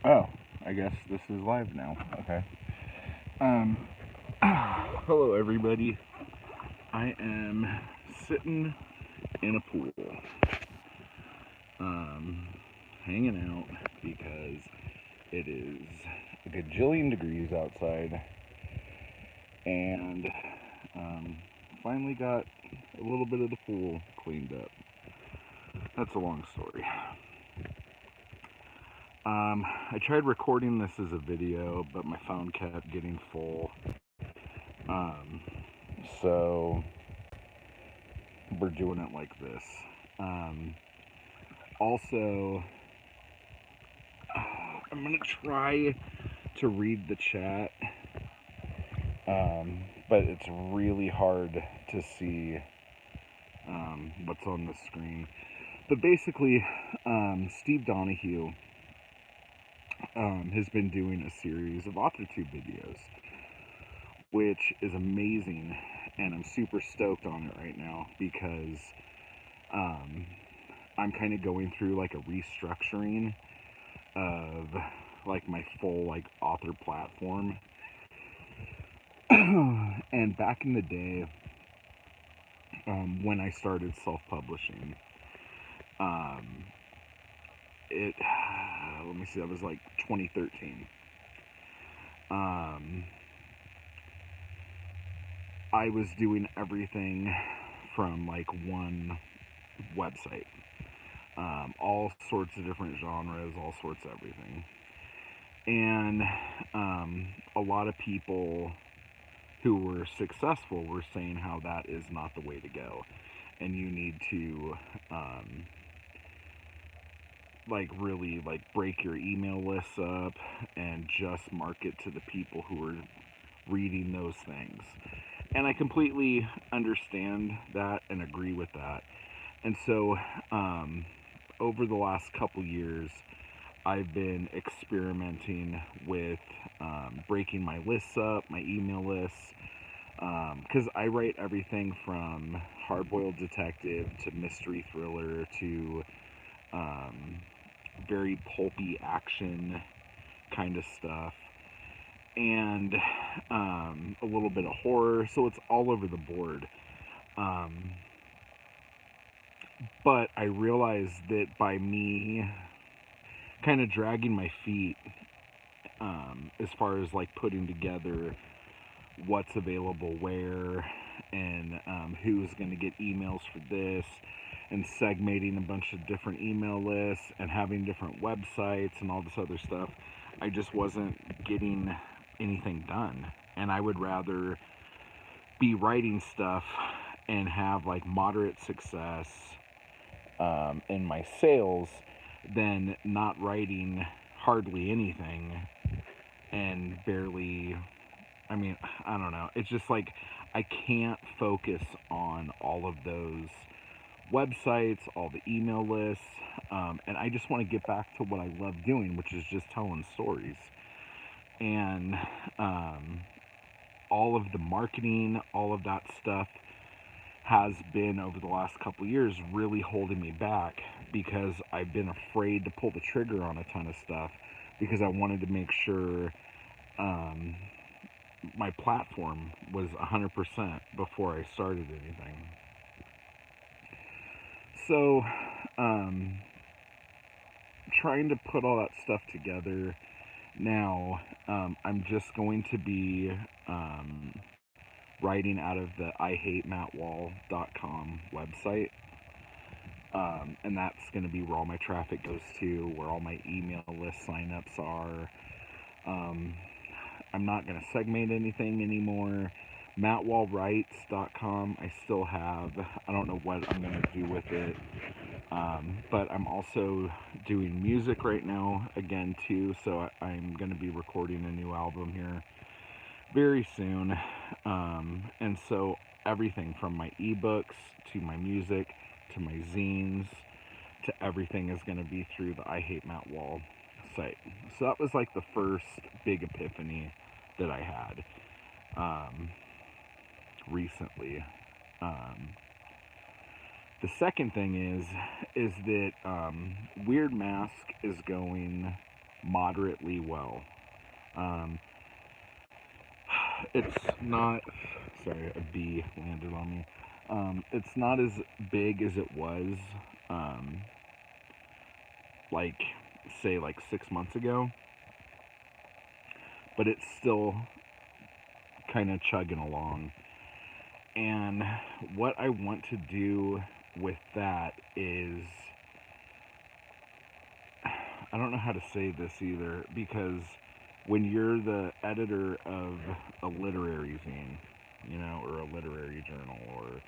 Oh, I guess this is live now. Okay. Um, hello everybody. I am sitting in a pool, um, hanging out because it is a gajillion degrees outside, and um, finally got a little bit of the pool cleaned up. That's a long story. I tried recording this as a video, but my phone kept getting full. Um, so we're doing it like this. Um, also, I'm gonna try to read the chat, but it's really hard to see what's on the screen. But basically, Steve Donahue has been doing a series of AuthorTube videos, which is amazing, and I'm super stoked on it right now because um, I'm kind of going through like a restructuring of like my full like author platform. And back in the day, when I started self-publishing, um, it let me see, that was like 2013. um, I was doing everything from like one website, all sorts of different genres, all sorts of everything. And a lot of people who were successful were saying how that is not the way to go, and you need to like really like break your email lists up and just market to the people who are reading those things. And I completely understand that and agree with that. And so over the last couple years, I've been experimenting with breaking my lists up, my email lists, because I write everything from hard-boiled detective to mystery thriller to um, very pulpy action kind of stuff, and a little bit of horror, so it's all over the board. Um, but I realized that by me kind of dragging my feet as far as like putting together what's available where, and who's going to get emails for this, and segmenting a bunch of different email lists and having different websites and all this other stuff, I just wasn't getting anything done. And I would rather be writing stuff and have like moderate success in my sales than not writing hardly anything and barely, I mean, I don't know. It's just like I can't focus on all of those websites, all the email lists, and I just want to get back to what I love doing, which is just telling stories. And all of the marketing, all of that stuff has been over the last couple years really holding me back because I've been afraid to pull the trigger on a ton of stuff because I wanted to make sure um, my platform was 100% before I started anything. So, um, trying to put all that stuff together now, I'm just going to be writing out of the IHateMattWall.com website. And that's going to be where all my traffic goes to, where all my email list signups are. Um, I'm not going to segment anything anymore. MattWallWrites.com, I still have. I don't know what I'm going to do with it. But I'm also doing music right now again too, so I'm going to be recording a new album here very soon. And so everything from my ebooks to my music to my zines to everything is going to be through the I Hate Matt Wall site. So that was like the first big epiphany that I had recently. Um, the second thing is that Weird Mask is going moderately well. Um, it's not, sorry, a bee landed on me. It's not as big as it was, um, like, say, like 6 months ago, but it's still kind of chugging along. And what I want to do with that is, I don't know how to say this either, because when you're the editor of a literary zine, you know, or a literary journal or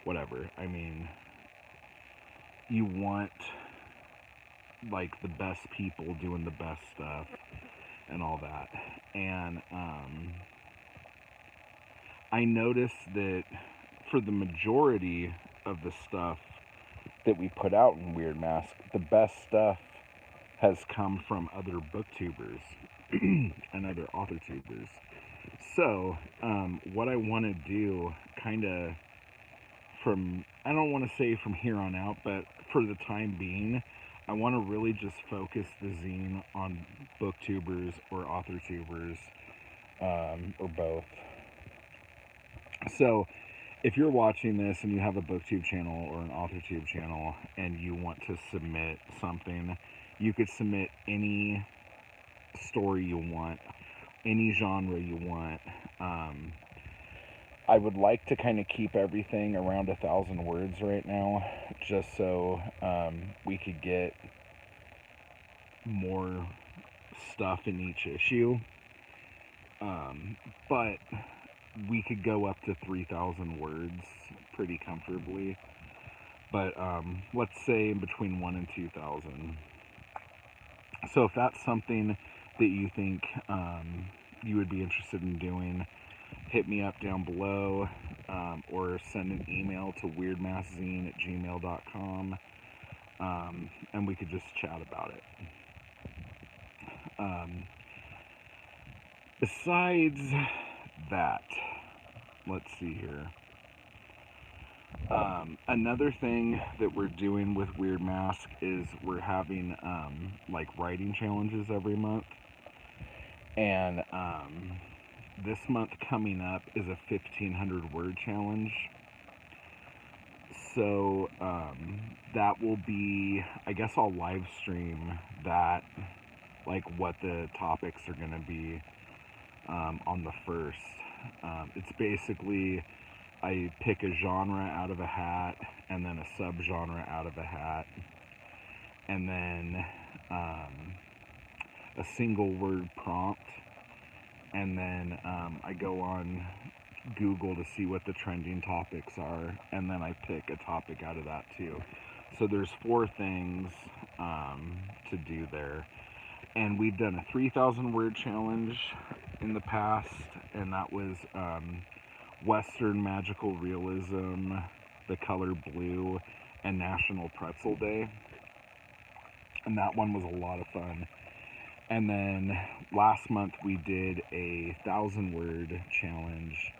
whatever, I mean, you want like the best people doing the best stuff and all that. And I noticed that for the majority of the stuff that we put out in Weird Mask, the best stuff has come from other booktubers and other author tubers. So, what I want to do, kind of from, I don't want to say from here on out, but for the time being, I want to really just focus the zine on booktubers or author tubers, or both. So, if you're watching this and you have a booktube channel or an authortube channel and you want to submit something, you could submit any story you want, any genre you want. I would like to kind of keep everything around 1,000 words right now, just so we could get more stuff in each issue. But we could go up to 3,000 words pretty comfortably. But let's say in between 1 and 2,000. So if that's something that you think you would be interested in doing, hit me up down below, or send an email to weirdmaskzine@gmail.com, and we could just chat about it. Besides that, let's see here. Another thing that we're doing with Weird Mask is we're having like writing challenges every month, and this month coming up is a 1,500 word challenge. So that will be, I guess I'll live stream that, like what the topics are going to be on the 1st. It's basically, I pick a genre out of a hat and then a subgenre out of a hat, and then a single word prompt, and then I go on Google to see what the trending topics are, and then I pick a topic out of that too. So there's 4 things to do there. And we've done a 3,000 word challenge in the past, and that was Western Magical Realism, The Color Blue, and National Pretzel Day. And that one was a lot of fun. And then last month we did a 1,000 word challenge,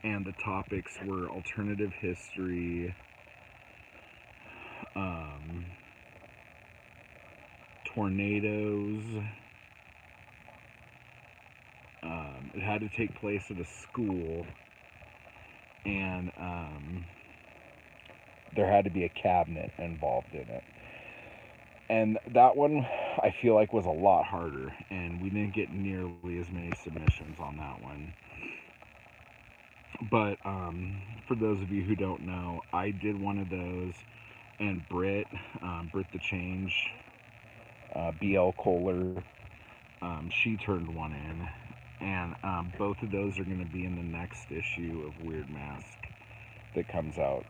and the topics were alternative history, tornadoes. It had to take place at a school, and there had to be a cabinet involved in it. And that one, I feel like, was a lot harder, and we didn't get nearly as many submissions on that one. But for those of you who don't know, I did one of those, and Britt the Change, BL Kohler, she turned one in, and both of those are going to be in the next issue of Weird Mask that comes out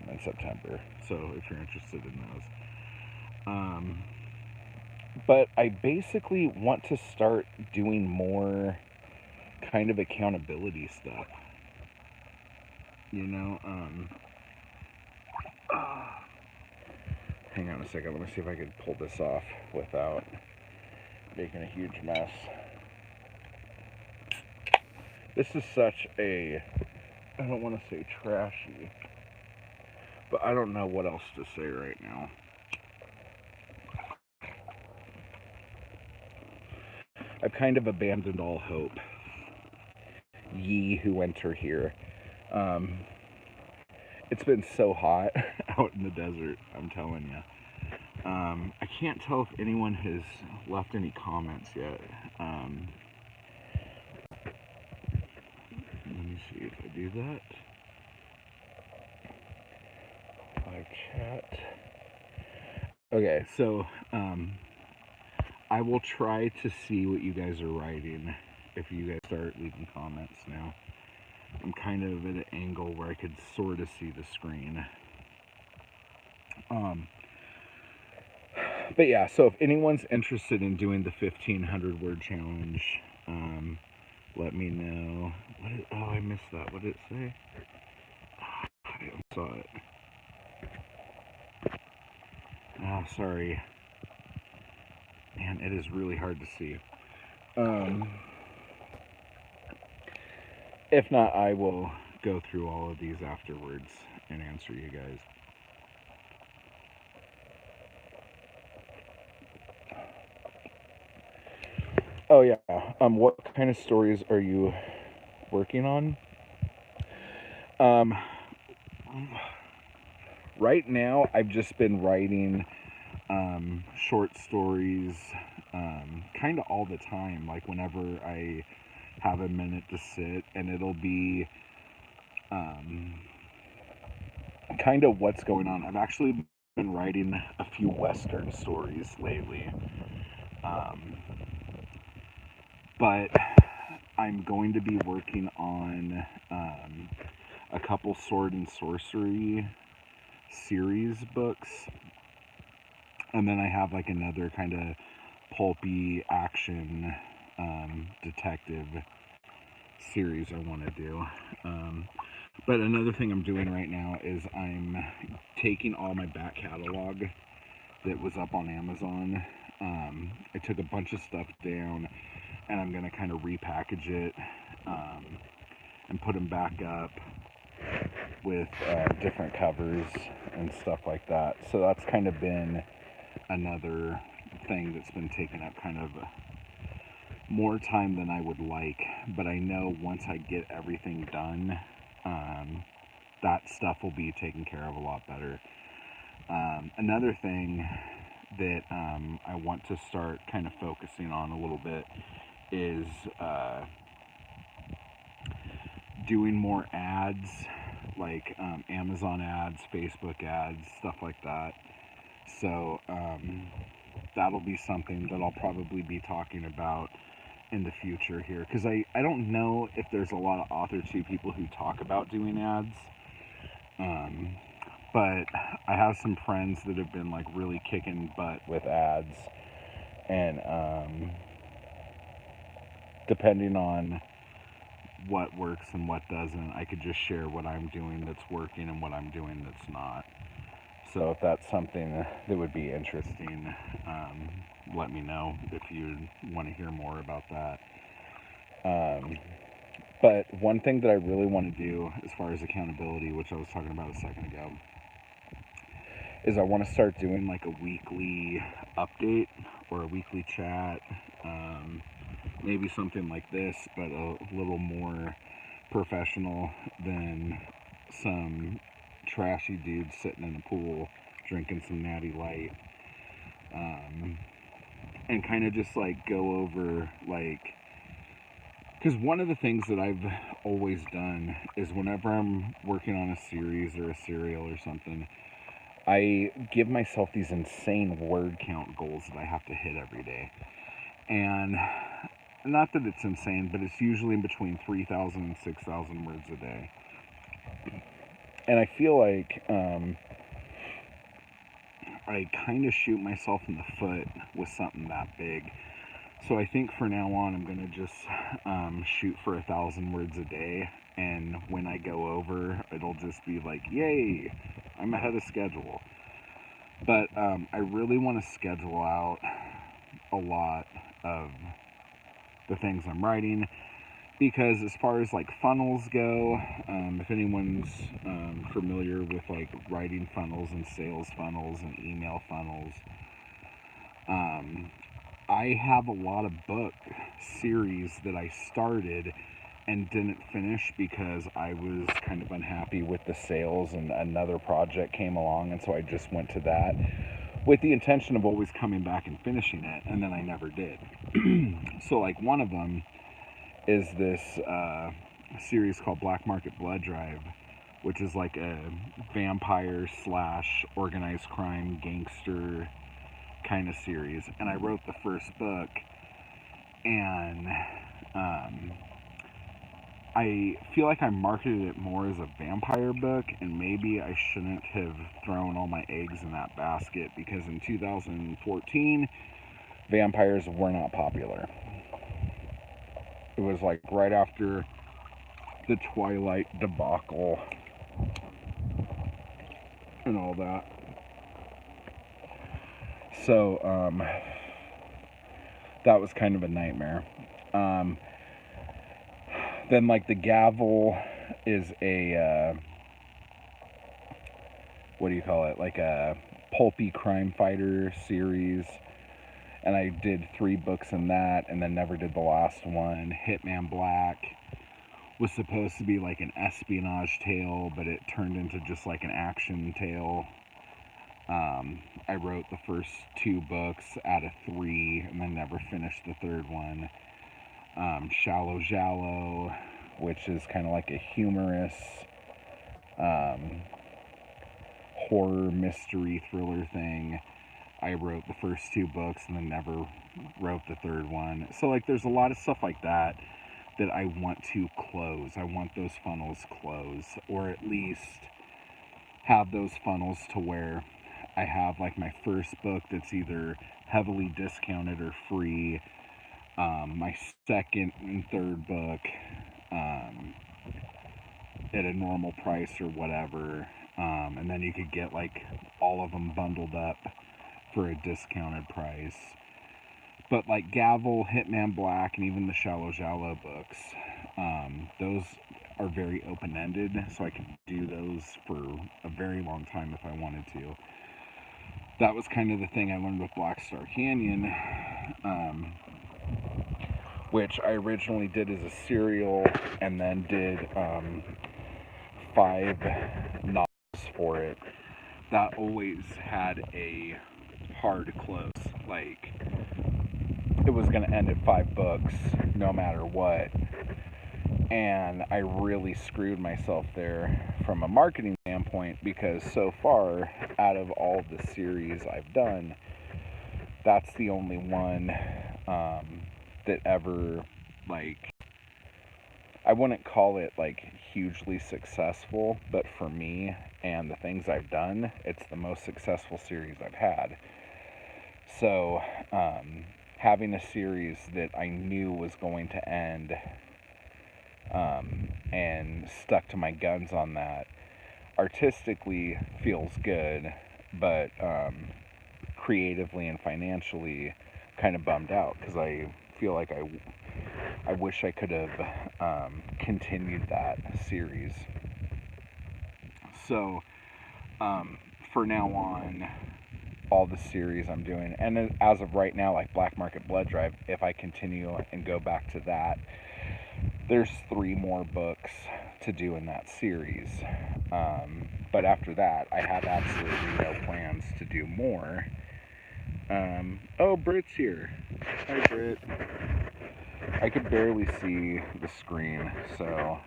in September, so if you're interested in those. But I basically want to start doing more kind of accountability stuff, you know. Hang on a second, let me see if I can pull this off without making a huge mess. This is such a, I don't want to say trashy, but I don't know what else to say right now. I've kind of abandoned all hope. Ye who enter here. Um, it's been so hot out in the desert, I'm telling you. I can't tell if anyone has left any comments yet. Let me see if I do that. Live chat. Okay, so I will try to see what you guys are writing if you guys start leaving comments now. I'm kind of at an angle where I could sort of see the screen. But yeah, so if anyone's interested in doing the 1,500 word challenge, let me know. Oh, I missed that. What did it say? I saw it. Oh, sorry. Man, it is really hard to see. If not, I will go through all of these afterwards and answer you guys. Oh yeah. What kind of stories are you working on? Right now, I've just been writing short stories kind of all the time. Like whenever I have a minute to sit, and it'll be kind of what's going on. I've actually been writing a few Western stories lately. But I'm going to be working on a couple sword and sorcery series books. And then I have like another kind of pulpy action detective series I want to do. But another thing I'm doing right now is I'm taking all my back catalog that was up on Amazon. I took a bunch of stuff down, and I'm going to kind of repackage it and put them back up with different covers and stuff like that. So that's kind of been another thing that's been taking up kind of more time than I would like. But I know once I get everything done, that stuff will be taken care of a lot better. Another thing that I want to start kind of focusing on a little bit is doing more ads, like Amazon ads, Facebook ads, stuff like that. So that'll be something that I'll probably be talking about in the future here, because I don't know if there's a lot of author 2 people who talk about doing ads, but I have some friends that have been like really kicking butt with ads, and depending on what works and what doesn't, I could just share what I'm doing that's working and what I'm doing that's not. So if that's something that would be interesting, let me know if you want to hear more about that. But one thing that I really want to do as far as accountability, which I was talking about a second ago, is I want to start doing like a weekly update or a weekly chat. Maybe something like this, but a little more professional than some trashy dude sitting in a pool drinking some Natty Light. And kind of just like go over like, because one of the things that I've always done is whenever I'm working on a series or a serial or something, I give myself these insane word count goals that I have to hit every day. And not that it's insane, but it's usually in between 3,000 and 6,000 words a day. And I feel like I kind of shoot myself in the foot with something that big. So I think for now on, I'm going to just shoot for 1,000 words a day. And when I go over, it'll just be like, yay, I'm ahead of schedule. But I really want to schedule out a lot of the things I'm writing, because as far as like funnels go, if anyone's familiar with like writing funnels and sales funnels and email funnels, I have a lot of book series that I started and didn't finish because I was kind of unhappy with the sales, and another project came along, and so I just went to that with the intention of always coming back and finishing it, and then I never did. So like one of them is this series called Black Market Blood Drive, which is like a vampire slash organized crime gangster kind of series. And I wrote the first book, and I feel like I marketed it more as a vampire book, and maybe I shouldn't have thrown all my eggs in that basket, because in 2014 vampires were not popular. It was like right after the Twilight debacle and all that. So that was kind of a nightmare. Then like The Gavel is a what do you call it, like a pulpy crime fighter series, and I did 3 books in that, and then never did the last one. Hitman Black was supposed to be like an espionage tale, but it turned into just like an action tale. I wrote the first 2 books out of 3 and then never finished the 3rd one. Shallow Jallow, which is kind of like a humorous horror mystery thriller thing. I wrote the first 2 books and then never wrote the 3rd one. So like there's a lot of stuff like that that I want to close. I want those funnels closed, or at least have those funnels to where I have like my first book that's either heavily discounted or free, my second and third book at a normal price or whatever, and then you could get like all of them bundled up for a discounted price. But like Gavel, Hitman Black, and even the Shallow Jallow books, those are very open-ended, so I could do those for a very long time if I wanted to. That was kind of the thing I learned with Black Star Canyon, which I originally did as a serial, and then did 5 novels for it. That always had a hard close. Like, it was going to end at 5 books no matter what. And I really screwed myself there from a marketing standpoint, because so far, out of all of the series I've done, that's the only one that ever, like, I wouldn't call it like hugely successful, but for me and the things I've done, it's the most successful series I've had. So having a series that I knew was going to end, and stuck to my guns on that, artistically feels good, but creatively and financially kind of bummed out, because I feel like I wish I could have continued that series. So for now on, all the series I'm doing, and as of right now, like Black Market Blood Drive, if I continue and go back to that, there's 3 more books to do in that series. But after that, I have absolutely no plans to do more. Oh, Britt's here. Hi, Britt. I could barely see the screen, so,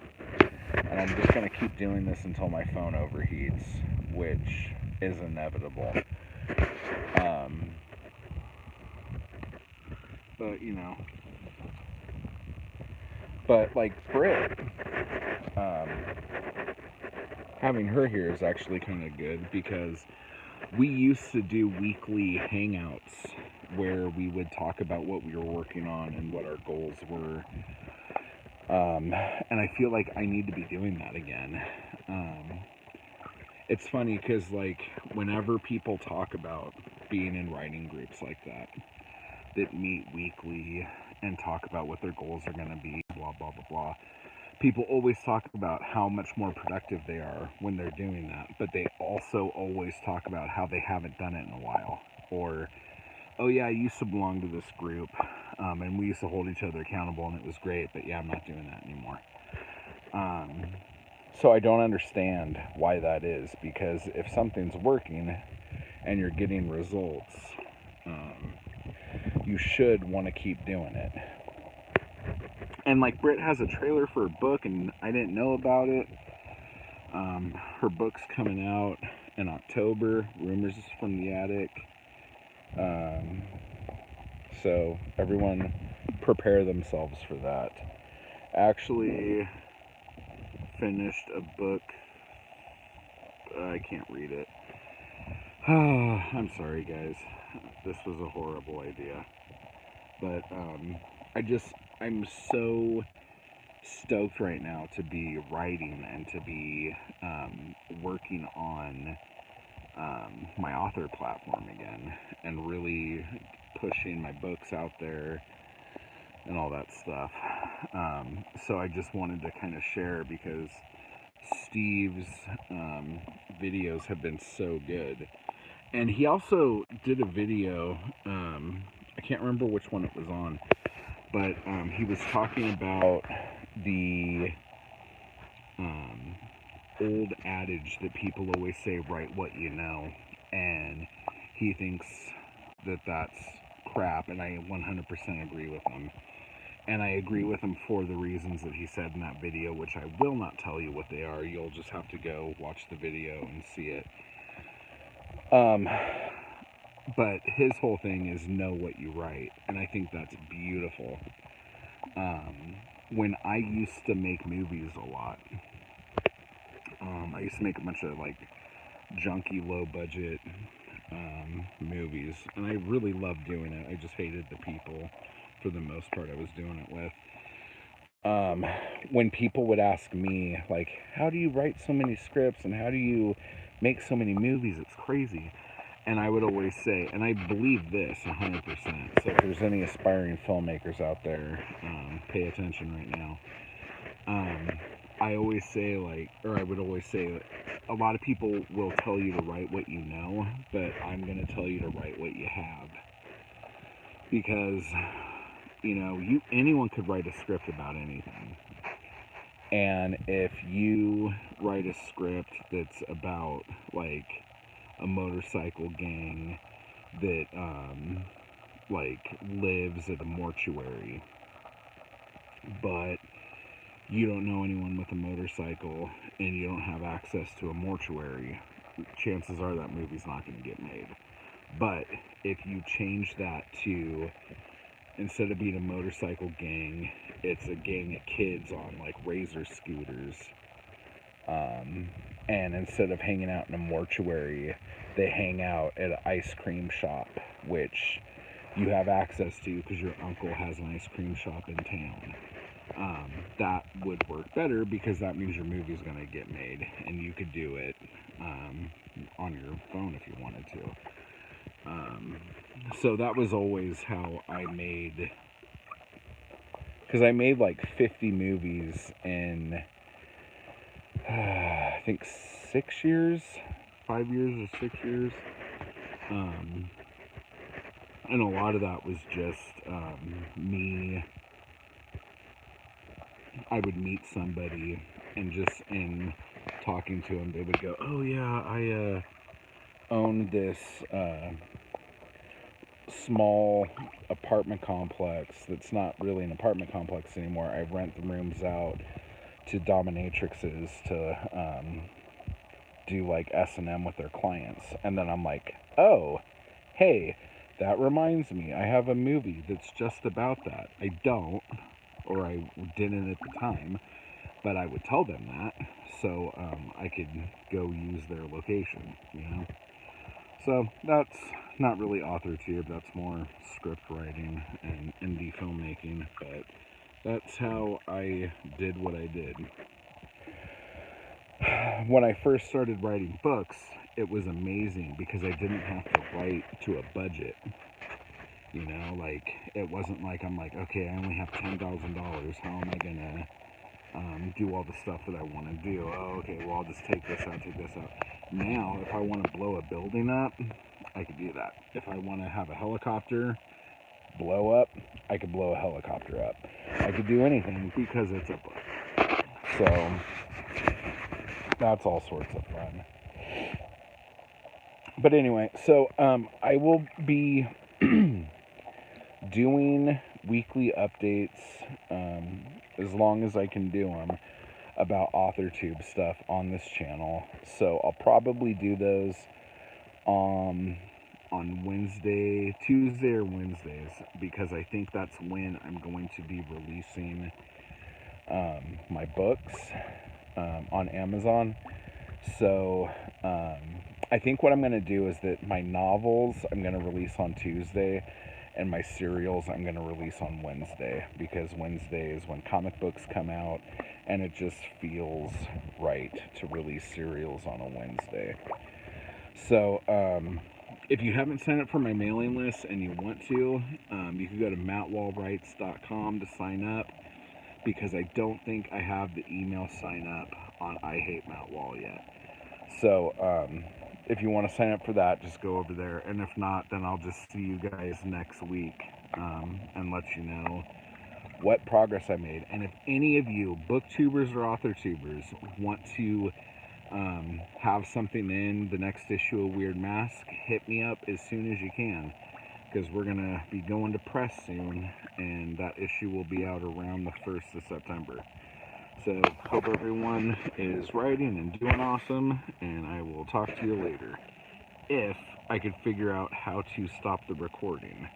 and I'm just going to keep doing this until my phone overheats, which is inevitable. But, you know, but like Britt, having her here is actually kind of good, because we used to do weekly hangouts where we would talk about what we were working on and what our goals were. And I feel like I need to be doing that again. It's funny because, like, whenever people talk about being in writing groups like that meet weekly and talk about what their goals are going to be, blah, blah, blah, blah, people always talk about how much more productive they are when they're doing that, but they also always talk about how they haven't done it in a while, or oh yeah, I used to belong to this group, and we used to hold each other accountable, and it was great, but yeah, I'm not doing that anymore. So I don't understand why that is, because if something's working and you're getting results, you should want to keep doing it. And like Britt has a trailer for a book, and I didn't know about it. Her book's coming out in October. Rumors from the Attic. So everyone prepare themselves for that. Actually finished a book. I can't read it. I'm sorry, guys. This was a horrible idea. But I'm so stoked right now to be writing and to be working on my author platform again and really pushing my books out there and all that stuff. So I just wanted to kind of share because Steve's videos have been so good. And he also did a video, I can't remember which one it was on, but he was talking about the old adage that people always say, write what you know, and he thinks that that's crap, and I 100% agree with him. And I agree with him for the reasons that he said in that video, which I will not tell you what they are. You'll just have to go watch the video and see it. But his whole thing is know what you write, and I think that's beautiful. When I used to make movies a lot, I used to make a bunch of like junky, low budget movies, and I really loved doing it. I just hated the people for the most part I was doing it with. When people would ask me, like, how do you write so many scripts and how do you make so many movies? It's crazy. And I would always say, and I believe this 100%. So if there's any aspiring filmmakers out there, pay attention right now. I always say, like, or I would always say, a lot of people will tell you to write what you know, but I'm going to tell you to write what you have. Because, you know, anyone could write a script about anything. And if you write a script that's about, like, a motorcycle gang that, like, lives at a mortuary, but you don't know anyone with a motorcycle and you don't have access to a mortuary, chances are that movie's not going to get made. But if you change that to, instead of being a motorcycle gang, it's a gang of kids on like razor scooters, and instead of hanging out in a mortuary, they hang out at an ice cream shop, which you have access to because your uncle has an ice cream shop in town. That would work better because that means your movie's going to get made, and you could do it on your phone if you wanted to. So that was always how I made, because I made like 50 movies in I think 6 years, 5 years or 6 years, and a lot of that was just me. I would meet somebody, and just in talking to them, they would go, oh yeah, I own this small apartment complex that's not really an apartment complex anymore. I rent the rooms out to dominatrixes to do like S&M with their clients. And then I'm like, oh, hey, that reminds me, I have a movie that's just about that. I don't, or I didn't at the time, but I would tell them that, so I could go use their location, you know? So that's not really author tier, that's more script writing and indie filmmaking, but that's how I did what I did. When I first started writing books, it was amazing because I didn't have to write to a budget. You know, like, it wasn't like I'm like, okay, I only have $10,000, how am I gonna do all the stuff that I want to do? Oh, okay, well, I'll just take this out, take this out. Now, if I want to blow a building up, I could do that. If I want to have a helicopter blow up, I could blow a helicopter up. I could do anything because it's a book. So that's all sorts of fun. But anyway, so I will be doing weekly updates as long as I can do them about AuthorTube stuff on this channel. So I'll probably do those on Tuesday or Wednesdays, because I think that's when I'm going to be releasing my books on Amazon. So I think what I'm going to do is that my novels I'm going to release on Tuesday, and my serials I'm going to release on Wednesday, because Wednesday is when comic books come out, and it just feels right to release serials on a Wednesday. So if you haven't signed up for my mailing list and you want to, you can go to mattwallwrites.com to sign up, because I don't think I have the email sign up on I Hate Matt Wall yet. So if you want to sign up for that, just go over there. And if not, then I'll just see you guys next week and let you know what progress I made. And if any of you, booktubers or author-tubers, want to have something in the next issue of Weird Mask, hit me up as soon as you can, because we're going to be going to press soon, and that issue will be out around the 1st of September. So, hope everyone is writing and doing awesome, and I will talk to you later, if I could figure out how to stop the recording.